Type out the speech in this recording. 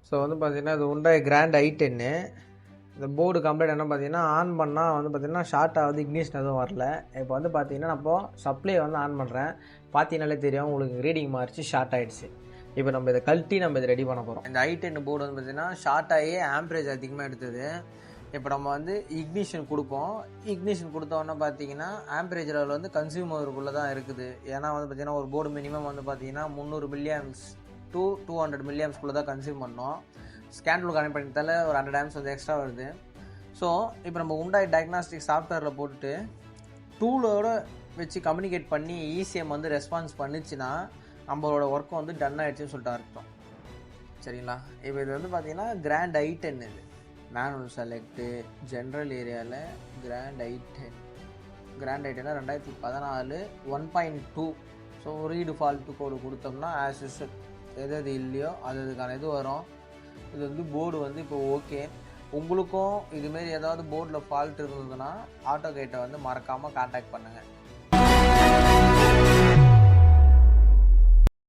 So வந்து பார்த்தீங்கன்னா இது Hyundai கிராண்ட் i10. இந்த போர்டு கம்ப்ளைண்ட் என்ன பார்த்தீங்கன்னா ஆன் பண்ணால் வந்து பார்த்தீங்கன்னா ஷார்ட் ஆகுது, இக்னிஷன் எதுவும் வரல. இப்போ வந்து பார்த்தீங்கன்னா நான் இப்போ சப்ளை வந்து ஆன் பண்ணுறேன். பார்த்தீங்கனாலே தெரியும் உங்களுக்கு ரீடிங் மாறிச்சு, ஷார்ட் ஆகிடுச்சு. இப்போ நம்ம இதை கழட்டி நம்ம இதை ரெடி பண்ண போகிறோம். இந்த i10 போர்டு வந்து பார்த்தீங்கன்னா ஷார்ட் ஆகி ஆம்பரேஜ் அதிகமாக எடுத்தது. இப்போ நம்ம வந்து இக்னிஷன் கொடுப்போம். இக்னிஷன் கொடுத்தோன்னே பார்த்தீங்கன்னா ஆம்பரேஜ் லெவல் வந்து கன்சியூமருக்குள்ளே தான் இருக்குது. ஏன்னா வந்து பார்த்தீங்கன்னா ஒரு போர்டு மினிமம் வந்து பார்த்தீங்கன்னா 300 மில்லியாம்ஸ் to 200 மில்லியாம்ஸ்குள்ளே தான் கன்சியூம் பண்ணோம். ஸ்கேன் கனெக்ட் பண்ணிட்டால ஒரு 100 ஆம்ஸ் வந்து எக்ஸ்ட்ரா வருது. ஸோ இப்போ நம்ம Hyundai டயக்னாஸ்டிக் சாஃப்ட்வேரில் போட்டுட்டு டூலோட வச்சு கம்யூனிகேட் பண்ணி ECM வந்து ரெஸ்பான்ஸ் பண்ணிச்சுன்னா நம்மளோட ஒர்க்கை வந்து டன் ஆகிடுச்சுன்னு சொல்லிட்டு அர்த்தம். சரிங்களா? இப்போ இது வந்து பார்த்தீங்கன்னா கிராண்ட் i10. இது மேனுவல் செலக்ட்டு ஜென்ரல் ஏரியாவில் grand i10 2014 1.2. So read fault code கொடுத்தோம்னா ஆஸ் யூஸ்வல் எது இல்லையோ அதுக்கான இது வரும். இது வந்து போர்டு வந்து இப்போ ஓகே. உங்களுக்கும் இதுமாரி ஏதாவது போர்டில் ஃபால்ட் இருந்ததுன்னா ஆட்டோகேட்டை வந்து மறக்காமல் கான்டாக்ட் பண்ணுங்கள்.